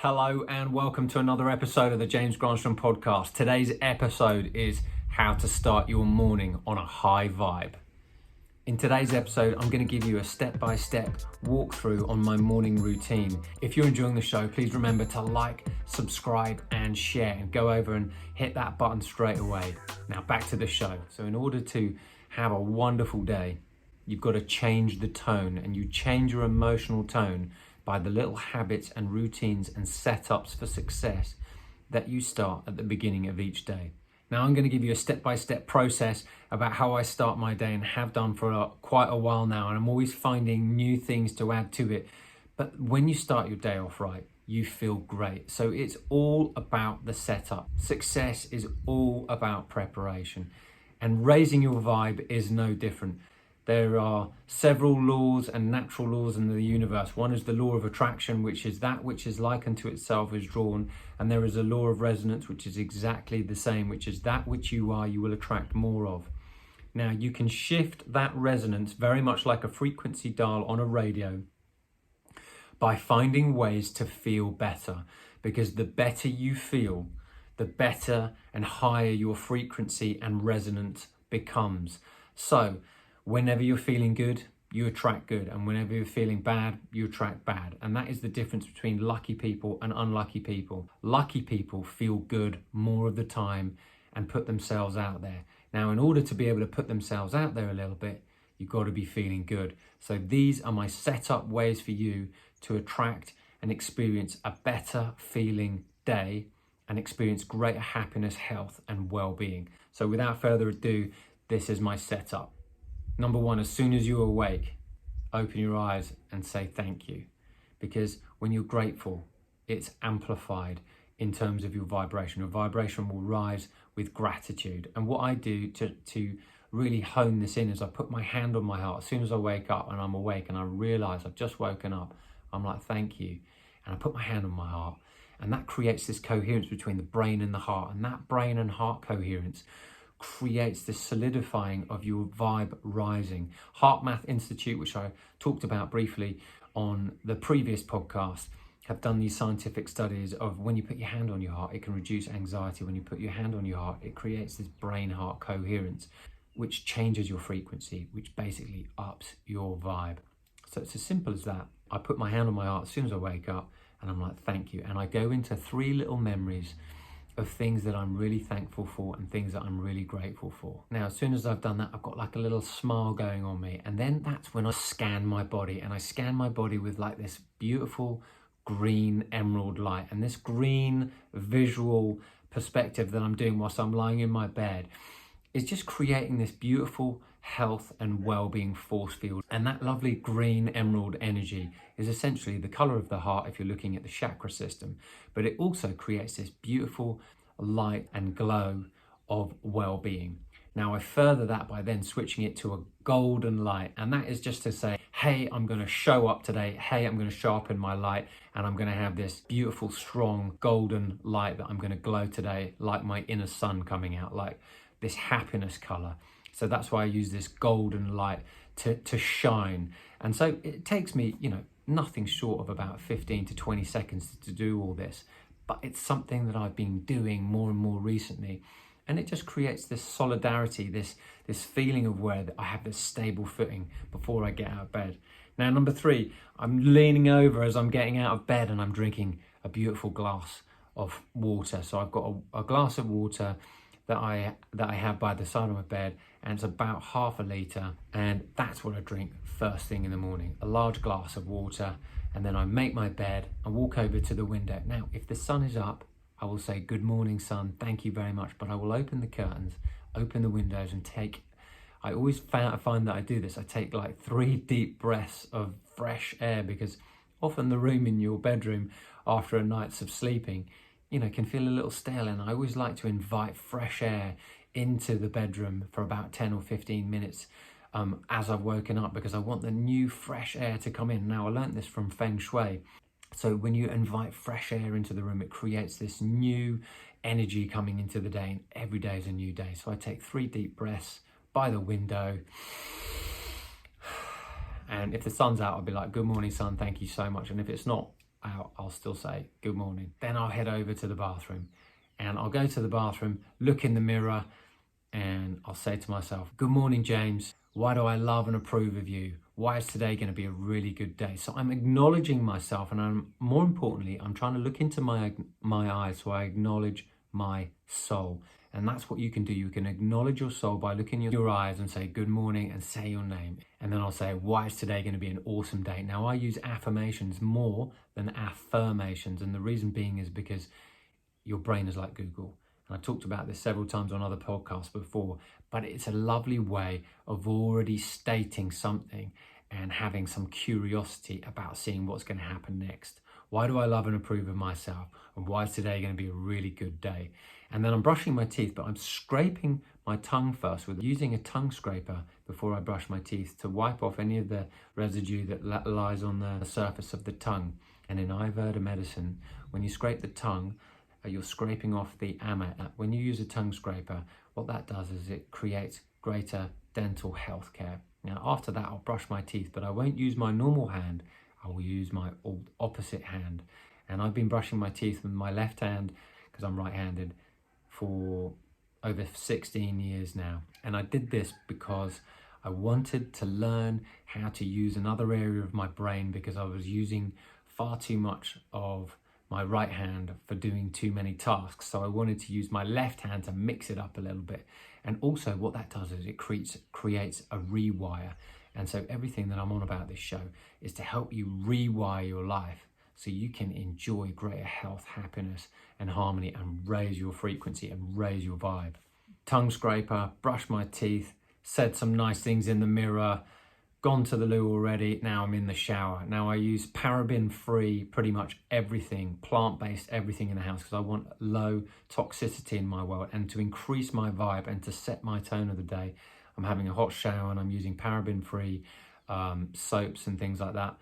Hello and welcome to another episode of the James Granström podcast. Today's episode is how to start your morning on a high vibe. In today's episode, I'm going to give you a step-by-step walkthrough on my morning routine. If you're enjoying the show, please remember to like, subscribe and share, and go over and hit that button straight away. Now back to the show. So in order to have a wonderful day, you've got to change the tone, and you change your emotional tone by the little habits and routines and setups for success that you start at the beginning of each day. Now I'm going to give you a step-by-step process about how I start my day and have done for quite a while now, and I'm always finding new things to add to it. But when you start your day off right, you feel great. So it's all about the setup. Success is all about preparation, and raising your vibe is no different. There are several laws and natural laws in the universe. One is the law of attraction, which is that which is like unto itself is drawn. And there is a law of resonance, which is exactly the same, which is that which you are, you will attract more of. Now, you can shift that resonance very much like a frequency dial on a radio by finding ways to feel better. Because the better you feel, the better and higher your frequency and resonance becomes. So, whenever you're feeling good, you attract good. And whenever you're feeling bad, you attract bad. And that is the difference between lucky people and unlucky people. Lucky people feel good more of the time and put themselves out there. Now, in order to be able to put themselves out there a little bit, you've got to be feeling good. So these are my setup ways for you to attract and experience a better feeling day and experience greater happiness, health, and well-being. So without further ado, this is my setup. Number one, as soon as you're awake, open your eyes and say thank you. Because when you're grateful, it's amplified in terms of your vibration. Your vibration will rise with gratitude. And what I do to really hone this in is I put my hand on my heart. As soon as I wake up and I'm awake and I realize I've just woken up, I'm like, thank you. And I put my hand on my heart. And that creates this coherence between the brain and the heart. And that brain and heart coherence creates this solidifying of your vibe rising. Heart Math Institute, which I talked about briefly on the previous podcast, have done these scientific studies of when you put your hand on your heart, it can reduce anxiety. When you put your hand on your heart, it creates this brain-heart coherence, which changes your frequency, which basically ups your vibe. So it's as simple as that. I put my hand on my heart as soon as I wake up, and I'm like, thank you. And I go into 3 little memories of things that I'm really thankful for and things that I'm really grateful for. Now, as soon as I've done that, I've got like a little smile going on me. And then that's when I scan my body, and I scan my body with like this beautiful green emerald light. And this green visual perspective that I'm doing whilst I'm lying in my bed is just creating this beautiful health and well-being force field. And that lovely green emerald energy is essentially the color of the heart if you're looking at the chakra system, but it also creates this beautiful light and glow of well-being. Now I further that by then switching it to a golden light, and that is just to say, hey, I'm going to show up today. Hey, I'm going to show up in my light, and I'm going to have this beautiful, strong golden light that I'm going to glow today, like my inner sun coming out, like this happiness color. So that's why I use this golden light to shine. And so it takes me, nothing short of about 15 to 20 seconds to do all this. But it's something that I've been doing more and more recently. And it just creates this solidarity, this feeling of where I have this stable footing before I get out of bed. Now, number 3, I'm leaning over as I'm getting out of bed and I'm drinking a beautiful glass of water. So I've got a glass of water that I have by the side of my bed, and it's about half a litre, and that's what I drink first thing in the morning, a large glass of water. And then I make my bed and walk over to the window. Now, if the sun is up, I will say, good morning, sun, thank you very much, but I will open the curtains, open the windows, and I always find that I do this, I take like 3 deep breaths of fresh air, because often the room in your bedroom after a night of sleeping can feel a little stale, and I always like to invite fresh air into the bedroom for about 10 or 15 minutes as I've woken up, because I want the new fresh air to come in. Now, I learned this from Feng Shui. So when you invite fresh air into the room, it creates this new energy coming into the day, and every day is a new day. So I take 3 deep breaths by the window. And if the sun's out, I'll be like, good morning, sun, thank you so much. And if it's not, out, I'll still say good morning. Then I'll head over to the bathroom, and I'll go to the bathroom, look in the mirror, and I'll say to myself, good morning, James. Why do I love and approve of you? Why is today going to be a really good day? So I'm acknowledging myself, and more importantly, I'm trying to look into my eyes, so I acknowledge my soul. And that's what you can do. You can acknowledge your soul by looking in your eyes and say good morning and say your name. And then I'll say, why is today going to be an awesome day? Now, I use affirmations more than affirmations. And the reason being is because your brain is like Google. And I talked about this several times on other podcasts before, but it's a lovely way of already stating something and having some curiosity about seeing what's going to happen next. Why do I love and approve of myself? And why is today going to be a really good day? And then I'm brushing my teeth, but I'm scraping my tongue first with using a tongue scraper before I brush my teeth to wipe off any of the residue that lies on the surface of the tongue. And in Ayurveda medicine, when you scrape the tongue, you're scraping off the ama. When you use a tongue scraper, what that does is it creates greater dental health care. Now, after that, I'll brush my teeth, but I won't use my normal hand. I will use my opposite hand. And I've been brushing my teeth with my left hand, because I'm right-handed, for over 16 years now. And I did this because I wanted to learn how to use another area of my brain, because I was using far too much of my right hand for doing too many tasks. So I wanted to use my left hand to mix it up a little bit. And also what that does is it creates a rewire. And so everything that I'm on about this show is to help you rewire your life so you can enjoy greater health, happiness and harmony, and raise your frequency and raise your vibe. Tongue scraper, brush my teeth, said some nice things in the mirror, gone to the loo already. Now I'm in the shower. Now I use paraben-free pretty much everything, plant-based everything in the house, because I want low toxicity in my world. And to increase my vibe and to set my tone of the day, I'm having a hot shower and I'm using paraben-free soaps and things like that.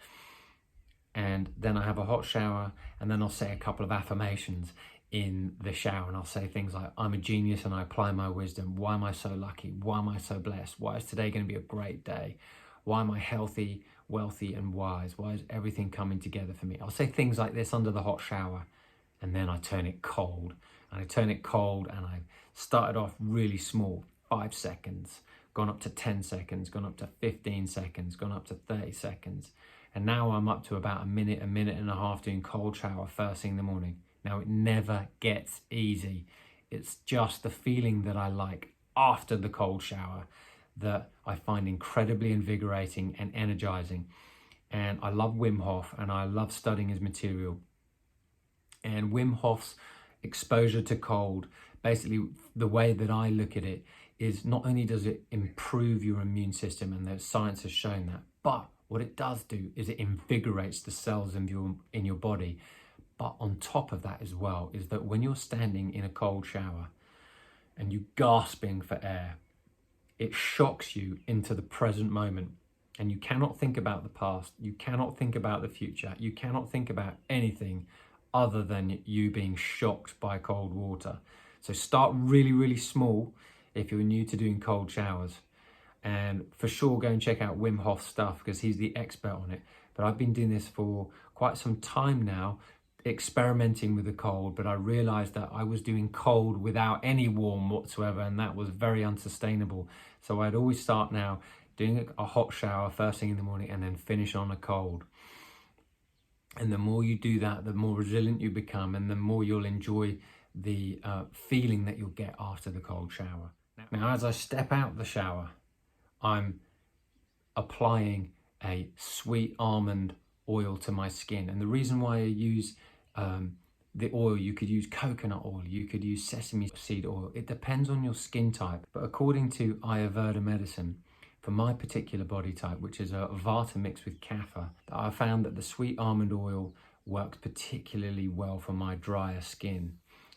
And then I have a hot shower, and then I'll say a couple of affirmations in the shower, and I'll say things like, I'm a genius and I apply my wisdom. Why am I so lucky? Why am I so blessed? Why is today going to be a great day? Why am I healthy, wealthy and wise? Why is everything coming together for me? I'll say things like this under the hot shower, and then I turn it cold. And I turn it cold, and I started off really small, 5 seconds, gone up to 10 seconds, gone up to 15 seconds, gone up to 30 seconds. And now I'm up to about a minute and a half doing cold shower first thing in the morning. Now, it never gets easy. It's just the feeling that I like after the cold shower that I find incredibly invigorating and energizing. And I love Wim Hof, and I love studying his material. And Wim Hof's exposure to cold, basically the way that I look at it is, not only does it improve your immune system, and the science has shown that, but what it does do is it invigorates the cells in your body. But on top of that as well is that when you're standing in a cold shower and you're gasping for air, it shocks you into the present moment, and you cannot think about the past, you cannot think about the future, you cannot think about anything other than you being shocked by cold water. So start really, really small if you're new to doing cold showers. And for sure, go and check out Wim Hof's stuff, because he's the expert on it. But I've been doing this for quite some time now, experimenting with the cold, but I realized that I was doing cold without any warm whatsoever, and that was very unsustainable. So I'd always start now doing a hot shower first thing in the morning and then finish on a cold. And the more you do that, the more resilient you become, and the more you'll enjoy the feeling that you'll get after the cold shower. Now, as I step out the shower, I'm applying a sweet almond oil to my skin. And the reason why I use the oil, you could use coconut oil, you could use sesame seed oil. It depends on your skin type. But according to Ayurveda medicine, for my particular body type, which is a Vata mixed with Kapha, I found that the sweet almond oil works particularly well for my drier skin.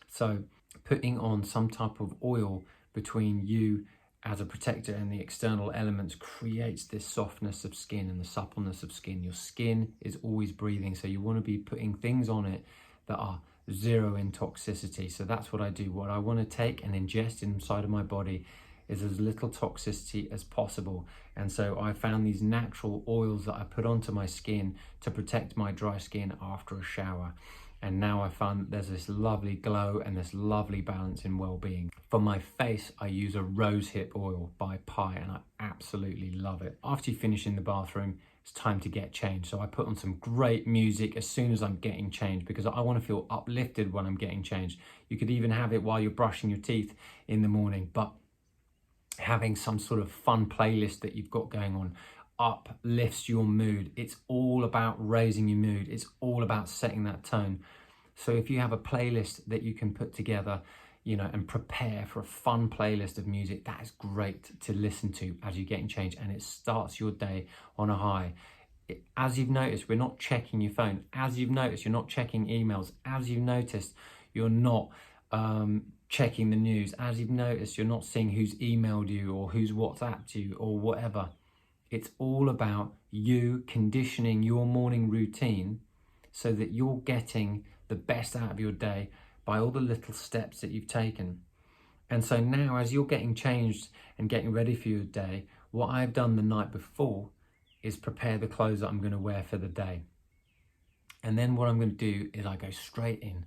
So putting on some type of oil between you as a protector and the external elements creates this softness of skin and the suppleness of skin. Your skin is always breathing, so you want to be putting things on it that are zero in toxicity. So that's what I do. What I want to take and ingest inside of my body is as little toxicity as possible. And so I found these natural oils that I put onto my skin to protect my dry skin after a shower. And now I find that there's this lovely glow and this lovely balance in well-being. For my face, I use a rosehip oil by Pi, and I absolutely love it. After you finish in the bathroom, it's time to get changed. So I put on some great music as soon as I'm getting changed, because I want to feel uplifted when I'm getting changed. You could even have it while you're brushing your teeth in the morning, but having some sort of fun playlist that you've got going on uplifts your mood. It's all about raising your mood. It's all about setting that tone. So if you have a playlist that you can put together, and prepare for a fun playlist of music, that is great to listen to as you're getting changed, and it starts your day on a high. As you've noticed, we're not checking your phone. As you've noticed, you're not checking emails. As you've noticed, you're not checking the news. As you've noticed, you're not seeing who's emailed you or who's WhatsApped you or whatever. It's all about you conditioning your morning routine so that you're getting the best out of your day by all the little steps that you've taken. And so now, as you're getting changed and getting ready for your day, what I've done the night before is prepare the clothes that I'm going to wear for the day. And then what I'm going to do is I go straight in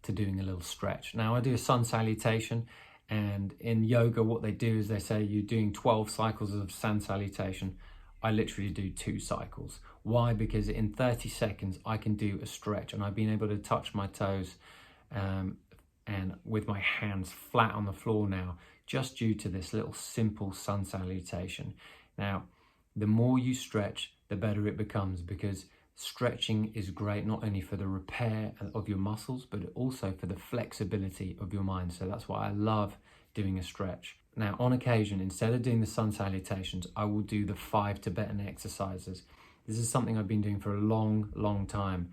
to doing a little stretch. Now I do a sun salutation, and in yoga what they do is they say you're doing 12 cycles of sun salutation. I literally do 2 cycles. Why? Because in 30 seconds I can do a stretch, and I've been able to touch my toes and with my hands flat on the floor now, just due to this little simple sun salutation. Now, the more you stretch, the better it becomes, because stretching is great not only for the repair of your muscles, but also for the flexibility of your mind. So that's why I love doing a stretch. Now, on occasion, instead of doing the sun salutations, I will do the 5 Tibetan exercises. This is something I've been doing for a long time.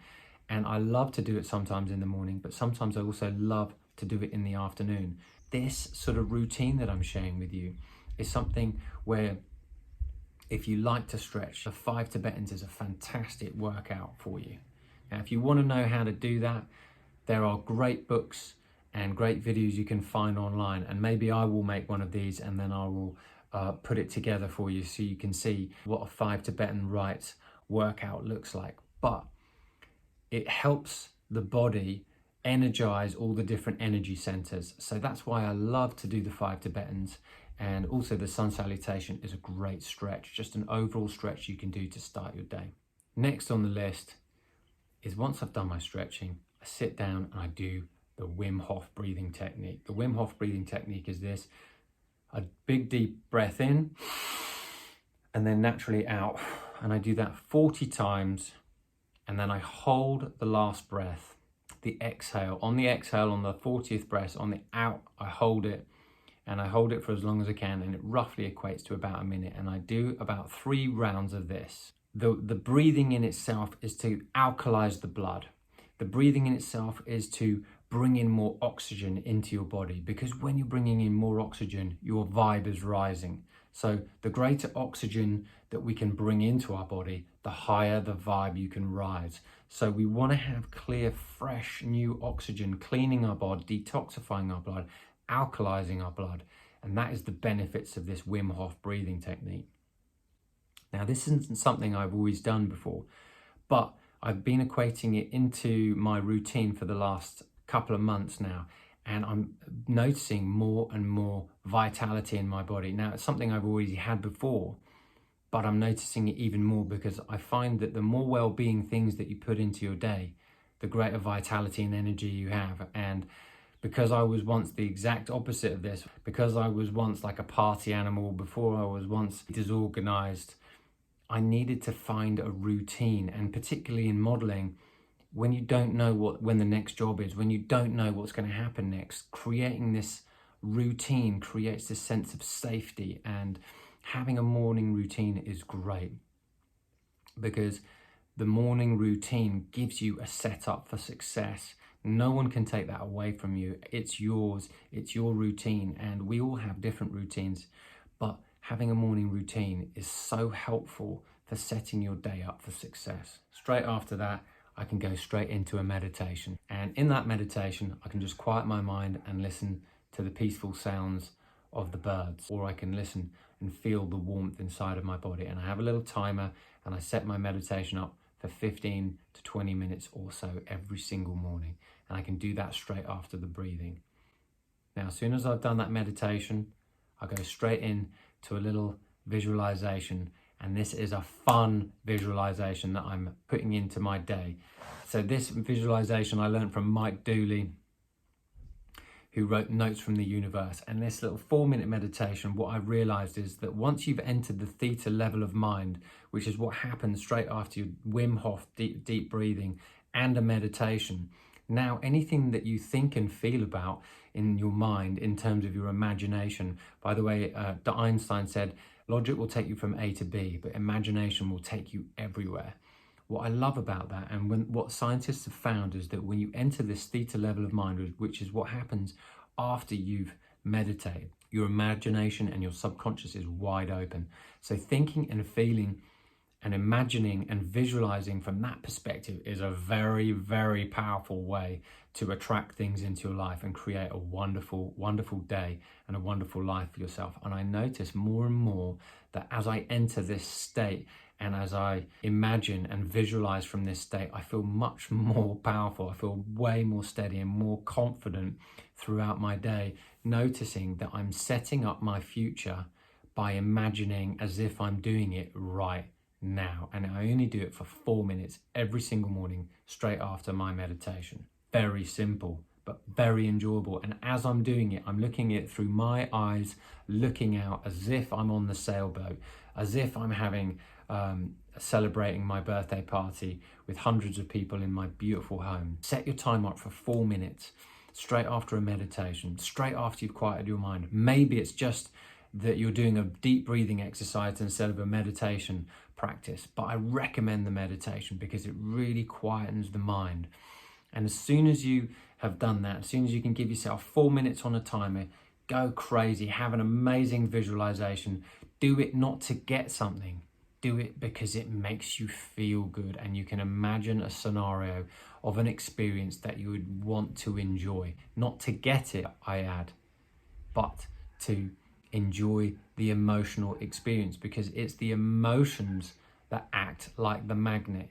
And I love to do it sometimes in the morning, but sometimes I also love to do it in the afternoon. This sort of routine that I'm sharing with you is something where, if you like to stretch, the 5 Tibetans is a fantastic workout for you. Now, if you want to know how to do that, there are great books and great videos you can find online. And maybe I will make one of these, and then I will put it together for you so you can see what a 5 Tibetan rites workout looks like. But it helps the body energize all the different energy centers. So that's why I love to do the 5 Tibetans. And also the sun salutation is a great stretch, just an overall stretch you can do to start your day. Next on the list is, once I've done my stretching, I sit down and I do the Wim Hof Breathing Technique. The Wim Hof Breathing Technique is this: a big deep breath in and then naturally out. And I do that 40 times. And then I hold the last breath, the exhale. On the exhale, on the 40th breath, on the out, I hold it. And I hold it for as long as I can. And it roughly equates to about a minute. And I do about 3 rounds of this. The breathing in itself is to alkalize the blood. The breathing in itself is to bring in more oxygen into your body. Because when you're bringing in more oxygen, your vibe is rising. So the greater oxygen that we can bring into our body, the higher the vibe you can rise. So we want to have clear, fresh, new oxygen, cleaning our blood, detoxifying our blood, alkalizing our blood. And that is the benefits of this Wim Hof breathing technique. Now, this isn't something I've always done before, but I've been equating it into my routine for the last couple of months now. And I'm noticing more and more vitality in my body. Now, it's something I've already had before, but I'm noticing it even more, because I find that the more well-being things that you put into your day, the greater vitality and energy you have. And because I was once the exact opposite of this, because I was once like a party animal, before I was once disorganized, I needed to find a routine. And particularly in modeling, when you don't know when the next job is, when you don't know what's going to happen next, creating this routine creates this sense of safety. And having a morning routine is great, because the morning routine gives you a setup for success. No one can take that away from you. It's yours, it's your routine, and we all have different routines, but having a morning routine is so helpful for setting your day up for success. Straight after that, I can go straight into a meditation. And in that meditation, I can just quiet my mind and listen to the peaceful sounds of the birds, or I can listen and feel the warmth inside of my body. And I have a little timer and I set my meditation up for 15 to 20 minutes or so every single morning. And I can do that straight after the breathing. Now, as soon as I've done that meditation, I go straight in to a little visualization. And this is a fun visualization that I'm putting into my day. So this visualization I learned from Mike Dooley, who wrote Notes from the Universe. And this little 4-minute meditation, what I've realized is that once you've entered the theta level of mind, which is what happens straight after your Wim Hof deep breathing and a meditation, now anything that you think and feel about in your mind in terms of your imagination, by the way, Einstein said, logic will take you from A to B, but imagination will take you everywhere. What I love about that, and what scientists have found, is that when you enter this theta level of mind, which is what happens after you've meditated, your imagination and your subconscious is wide open. So thinking and feeling and imagining and visualizing from that perspective is a very, very powerful way to attract things into your life and create a wonderful, wonderful day and a wonderful life for yourself. And I notice more and more that as I enter this state, and as I imagine and visualize from this state, I feel much more powerful. I feel way more steady and more confident throughout my day, noticing that I'm setting up my future by imagining as if I'm doing it right now. And I only do it for 4 minutes every single morning, straight after my meditation. Very simple, but very enjoyable. And as I'm doing it, I'm looking at it through my eyes, looking out as if I'm on the sailboat, as if I'm having celebrating my birthday party with hundreds of people in my beautiful home. Set your time up for 4 minutes, straight after a meditation, straight after you've quieted your mind. Maybe it's just that you're doing a deep breathing exercise instead of a meditation practice, but I recommend the meditation because it really quietens the mind. And as soon as you have done that, as soon as you can give yourself 4 minutes on a timer, go crazy, have an amazing visualization. Do it not to get something. Do it because it makes you feel good, and you can imagine a scenario of an experience that you would want to enjoy. Not to get it, I add, but to enjoy the emotional experience, because it's the emotions that act like the magnet.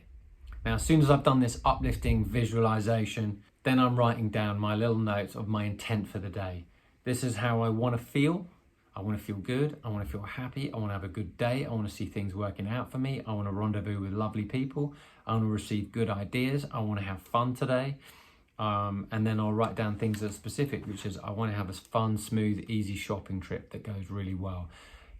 Now, as soon as I've done this uplifting visualization, then I'm writing down my little notes of my intent for the day. This is how I want to feel. I want to feel good. I want to feel happy. I want to have a good day. I want to see things working out for me. I want to rendezvous with lovely people. I want to receive good ideas. I want to have fun today. And then I'll write down things that are specific, which is I want to have a fun, smooth, easy shopping trip that goes really well.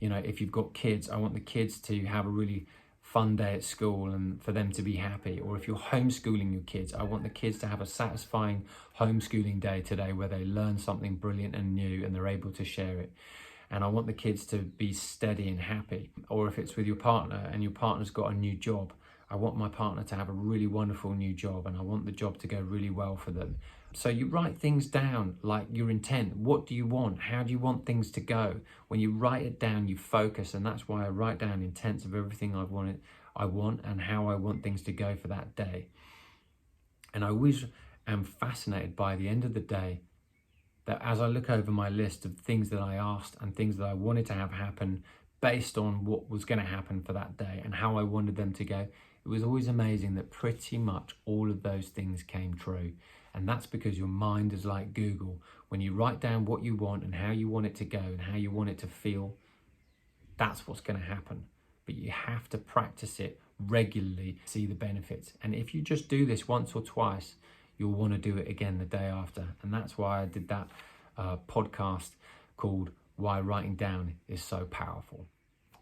You know, if you've got kids, I want the kids to have a really fun day at school and for them to be happy. Or if you're homeschooling your kids, I want the kids to have a satisfying homeschooling day today where they learn something brilliant and new and they're able to share it. And I want the kids to be steady and happy. Or if it's with your partner and your partner's got a new job, I want my partner to have a really wonderful new job, and I want the job to go really well for them. So you write things down, like your intent. What do you want? How do you want things to go? When you write it down, you focus, and that's why I write down intents of everything I want and how I want things to go for that day. And I always am fascinated by the end of the day, that as I look over my list of things that I asked and things that I wanted to have happen based on what was going to happen for that day and how I wanted them to go, it was always amazing that pretty much all of those things came true. And that's because your mind is like Google. When you write down what you want and how you want it to go and how you want it to feel, that's what's going to happen. But you have to practice it regularly to see the benefits. And if you just do this once or twice, you'll want to do it again the day after. And that's why I did that podcast called Why Writing Down is So Powerful.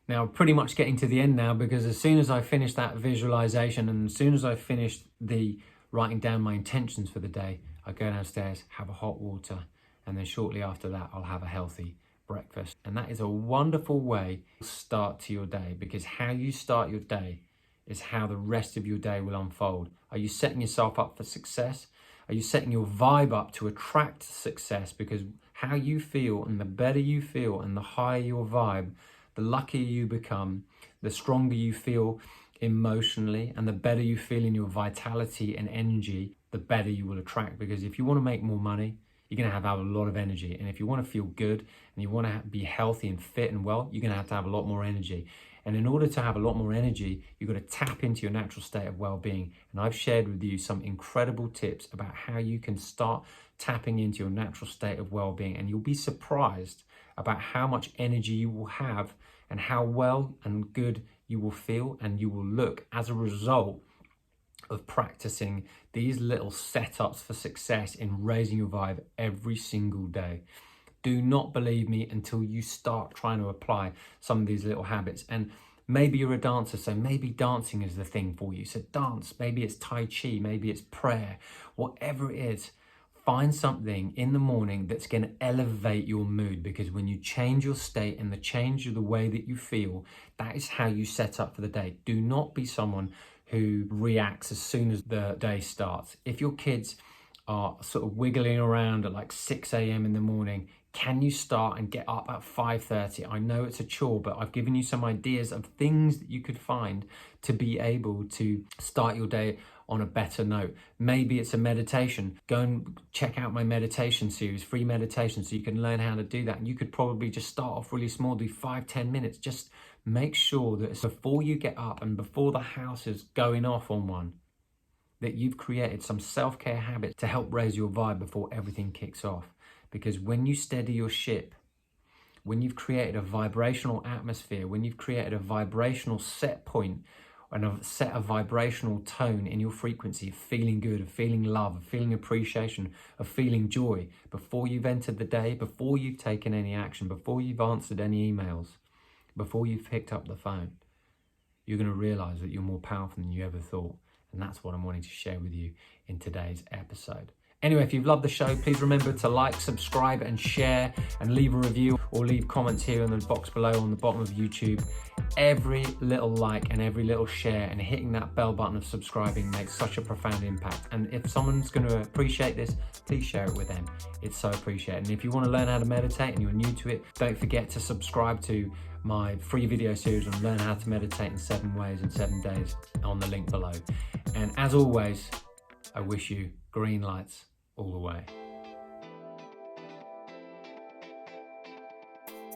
Now, pretty much getting to the end now, because as soon as I finish that visualization and as soon as I finish the writing down my intentions for the day, I go downstairs, have a hot water, and then shortly after that, I'll have a healthy breakfast. And that is a wonderful way to start to your day, because how you start your day is how the rest of your day will unfold. Are you setting yourself up for success? Are you setting your vibe up to attract success? Because how you feel, and the better you feel and the higher your vibe, the luckier you become, the stronger you feel emotionally, and the better you feel in your vitality and energy, the better you will attract. Because if you want to make more money, you're going to have a lot of energy. And if you want to feel good and you want to be healthy and fit and well, you're going to have a lot more energy. And in order to have a lot more energy, you've got to tap into your natural state of well-being. And I've shared with you some incredible tips about how you can start tapping into your natural state of well-being. And you'll be surprised about how much energy you will have and how well and good you will feel and you will look as a result of practicing these little setups for success in raising your vibe every single day. Do not believe me until you start trying to apply some of these little habits. And maybe you're a dancer, so maybe dancing is the thing for you. So dance, maybe it's Tai Chi, maybe it's prayer, whatever it is. Find something in the morning that's going to elevate your mood, because when you change your state and the change of the way that you feel, that is how you set up for the day. Do not be someone who reacts as soon as the day starts. If your kids are sort of wiggling around at like 6 a.m. in the morning, can you start and get up at 5:30? I know it's a chore, but I've given you some ideas of things that you could find to be able to start your day on a better note. Maybe it's a meditation. Go and check out my meditation series, free meditation, so you can learn how to do that. And you could probably just start off really small, do 5-10 minutes. Just make sure that before you get up and before the house is going off on one, that you've created some self-care habits to help raise your vibe before everything kicks off. Because when you steady your ship, when you've created a vibrational atmosphere, when you've created a vibrational set point and a set of vibrational tone in your frequency of feeling good, of feeling love, of feeling appreciation, of feeling joy, before you've entered the day, before you've taken any action, before you've answered any emails, before you've picked up the phone, you're going to realize that you're more powerful than you ever thought. And that's what I'm wanting to share with you in today's episode. Anyway, if you've loved the show, please remember to like, subscribe and share and leave a review or leave comments here in the box below on the bottom of YouTube. Every little like and every little share and hitting that bell button of subscribing makes such a profound impact. And if someone's going to appreciate this, please share it with them. It's so appreciated. And if you want to learn how to meditate and you're new to it, don't forget to subscribe to my free video series on Learn How to Meditate in 7 Ways in 7 Days on the link below. And as always, I wish you green lights all the way.